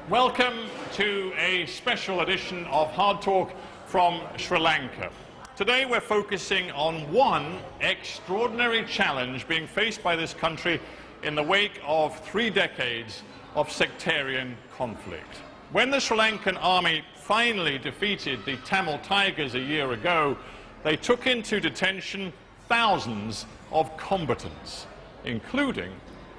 Welcome to a special edition of Hard Talk from Sri Lanka. Today we're focusing on one extraordinary challenge being faced by this country in the wake of 3 decades of sectarian conflict. When the Sri Lankan army finally defeated the Tamil Tigers a year ago, they took into detention thousands of combatants, including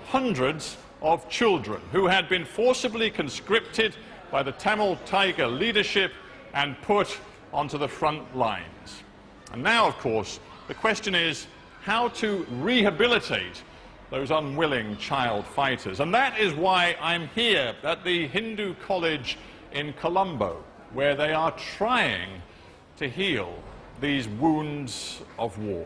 hundreds of children who had been forcibly conscripted by the Tamil Tiger leadership and put onto the front lines. And now, of course, the question is how to rehabilitate those unwilling child fighters. And that is why I'm here at the Hindu College in Colombo, where they are trying to heal these wounds of war.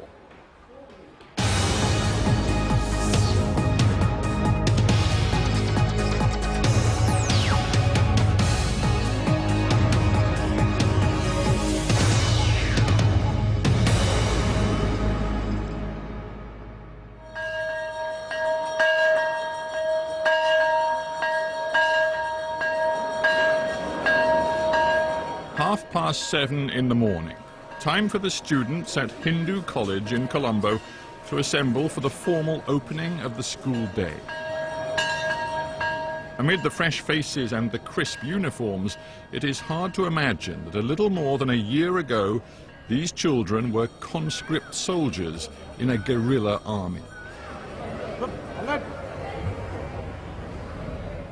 Past 7 in the morning. Time for the students at Hindu College in Colombo to assemble for the formal opening of the school day. Amid the fresh faces and the crisp uniforms, it is hard to imagine that a little more than a year ago, these children were conscript soldiers in a guerrilla army.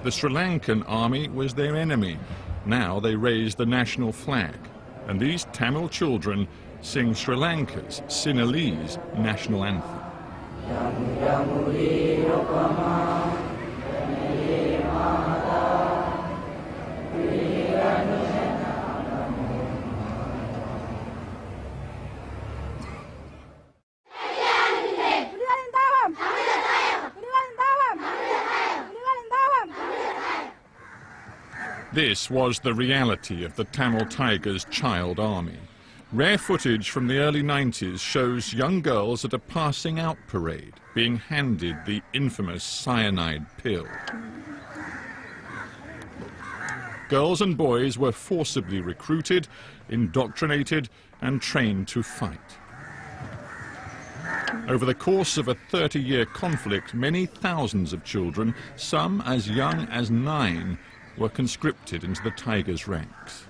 The Sri Lankan army was their enemy. Now they raise the national flag, and these Tamil children sing Sri Lanka's Sinhalese national anthem. This was the reality of the Tamil Tigers' child army. Rare footage from the early 90s shows young girls at a passing out parade being handed the infamous cyanide pill. Girls and boys were forcibly recruited, indoctrinated and trained to fight. Over the course of a 30-year conflict, many thousands of children, some as young as 9, were conscripted into the Tigers' ranks.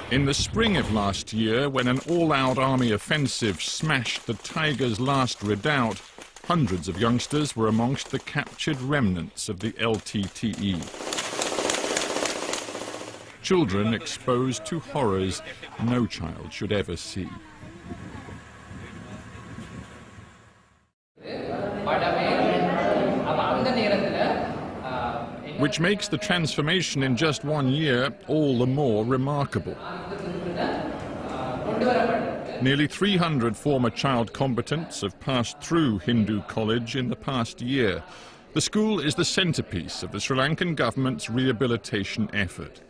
In the spring of last year, when an all-out army offensive smashed the Tigers' last redoubt, hundreds of youngsters were amongst the captured remnants of the LTTE. Children exposed to horrors no child should ever see. Which makes the transformation in just 1 year all the more remarkable. Nearly 300 former child combatants have passed through Hindu College in the past year. The school is the centrepiece of the Sri Lankan government's rehabilitation effort.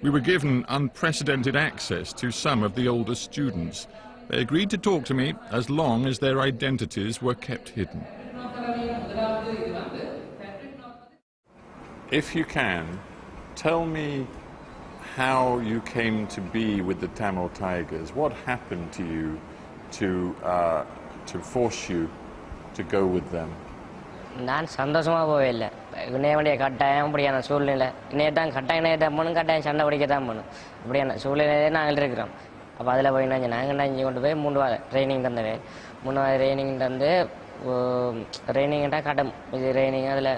We were given unprecedented access to some of the older students. They agreed to talk to me as long as their identities were kept hidden. If you can, tell me how you came to be with the Tamil Tigers. What happened to you to force you to go with them? நான் சந்தோஷமாக போகல. இன்னைய வேண்டிய கட்டாயம் அப்படியான சூழ்நிலை. இன்னைய தான் கட்டாயம் கட்டாயம் சண்டை பிடிக்க தான் போகணும். அப்படியான சூழ்நிலையிலே நாங்கள் இருக்கிறோம். அப்போ அதில் போய் நாங்கள் இங்கே கொண்டு போய் 3 வாரம் ட்ரைனிங் தந்தேன். 3 வாரம் ட்ரைனிங் தந்து ட்ரைனிங்டா கட்டம் இது ட்ரைனிங் அதில்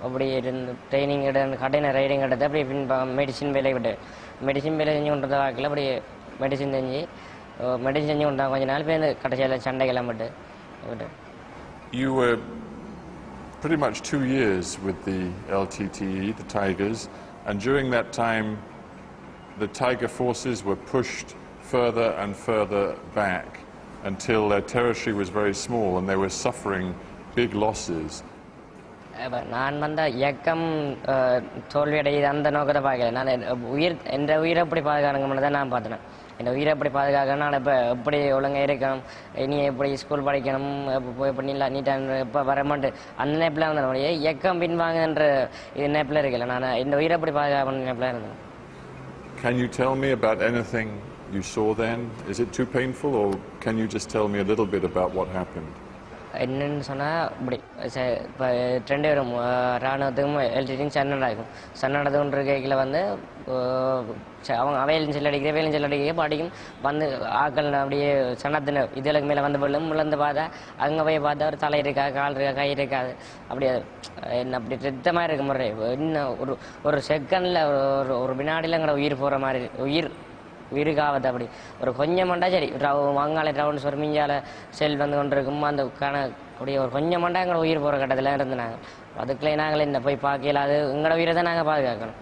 அப்படி இருந்து ட்ரைனிங் கடையின ரைடிங் எடுத்து அப்படி மெடிசின் வேலையை விட்டு மெடிசின் வேலை செஞ்சு கொண்டு வாக்கில் அப்படி மெடிசின் செஞ்சு கொண்டு கொஞ்ச நாள் போய் கடைசியில் சண்டைக்கெல்லாம் விட்டு விட்டு. You were pretty much 2 years with the LTTE, the Tigers, and during that time the Tiger forces were pushed further and further back until their territory was very small and they were suffering big losses. நான் வந்த இயக்கம் தோல்வியடையுது அந்த நோக்கத்தை பார்க்கல. நான் என் உயிரை எப்படி பாதுகாக்கணும்னு தான் நான் பார்த்தேன். இந்த உயிரை எப்படி பாதுகாக்கணும், நான் இப்போ எப்படி ஒழுங்காக இருக்கணும், இனி எப்படி ஸ்கூல் படிக்கணும், இப்போ நீட்டாக இப்போ வரமாட்டு அந்த நேப்பில் வந்து இயக்கம் பின்வாங்கன்ற இது நேப்பில் இருக்குல்ல, நான் இந்த உயிரை எப்படி பாதுகாக்கணும் நேப்பில் இருந்தேன். Can you tell me about anything you saw then? Is it too painful, or can you just tell me a little bit about what happened? என்னென்னு சொன்னால் இப்படி இப்போ 2 பேரும் இராணுவத்துக்கும் எல்டிடியும் சண்டை நடக்கும். சண்டை நடந்துகின்ற கேக்கில் வந்து அவங்க அவையிலும் செல்லடிக்கிற வேலையும் செல்லடிக்கிற பாடிக்கும் வந்து ஆக்கள் அப்படியே சண்டத்தின இதுகளுக்கு மேலே வந்து விழும் விழுந்து பார்த்தா அங்கே போய் பார்த்தா ஒரு தலை இருக்கா, கால் இருக்கா, கை இருக்காது. அப்படியே என்ன அப்படி ரத்தமாக இருக்க முறை இன்னும் ஒரு செகண்டில் ஒரு வினாடியில் உயிர் போகிற மாதிரி உயிருக்காவது. அப்படி ஒரு கொஞ்சம் மண்டா சரி வாங்காலே ரவுண்ட்ஸ் ஒரு மிஞ்சால செல் வந்து கொண்டு இருக்கும் அந்த அப்படியே ஒரு கொஞ்சம் மண்டா எங்களோட உயிர் போகிற கட்டத்தில் இருந்தாங்க. அதுக்குள்ளே நாங்கள் என்ன போய் பார்க்கல, அது எங்களோட உயிரை தான் நாங்கள் பாதுகாக்கணும்.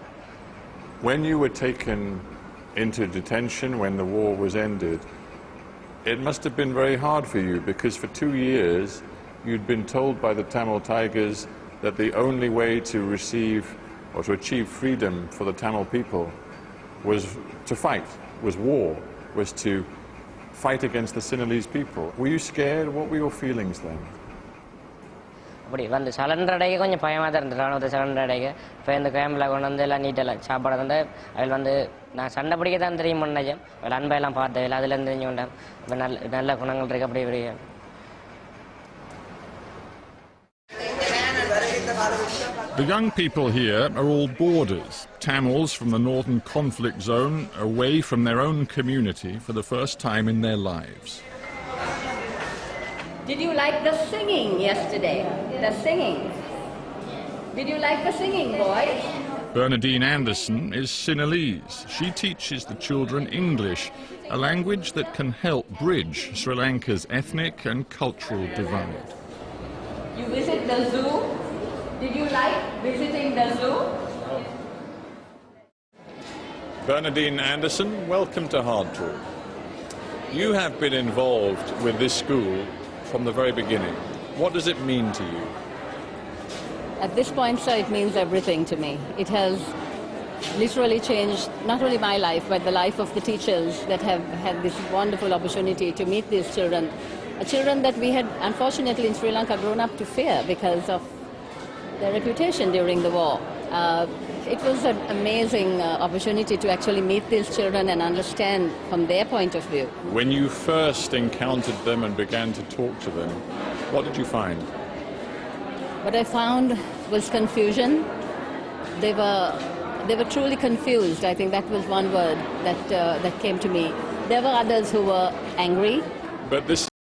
When you were taken into detention when the war was ended, it must have been very hard for you, because for 2 years you'd been told by the Tamil Tigers that the only way to receive or to achieve freedom for the Tamil people was to fight, was war, was to fight against the Sinhalese people. Were you scared? What were your feelings then? அப்படி வந்து surrender அடைக்க கொஞ்சம் பயமாக தான் இருந்தது. ராணுவத்தை surrender அடைக்க இப்போ இந்த கேம்பில் கொண்டு வந்து எல்லாம் நீட்டெல்லாம் சாப்பாடு வந்து அதில் வந்து நான் சண்டை பிடிக்க தான் தெரியும் நினைச்சேன். அதில் அன்பையெல்லாம் பார்த்தேன், அதுலேருந்து தெரிஞ்சு கொண்டேன். இப்போ நல்ல குணங்கள் இருக்குது. அப்படி இப்படி The young people here are all boarders, Tamils from the northern conflict zone, away from their own community for the first time in their lives. Did you like the singing yesterday? The singing. Did you like the singing, boys? Bernadine Anderson is Sinhalese. She teaches the children English, a language that can help bridge Sri Lanka's ethnic and cultural divide. You visit the zoo? Did you like visiting the zoo? Bernadine Anderson, welcome to HardTalk. You have been involved with this school from the very beginning. What does it mean to you? At this point, sir, it means everything to me. It has literally changed not only my life, but the life of the teachers that have had this wonderful opportunity to meet these children. Children that we had, unfortunately, in Sri Lanka grown up to fear because of their reputation during the war. It was an amazing opportunity to actually meet these children and understand from their point of view. When you first encountered them and began to talk to them, what did you find? What I found was confusion. They were truly confused. I think that was one word that came to me. There were others who were angry. But this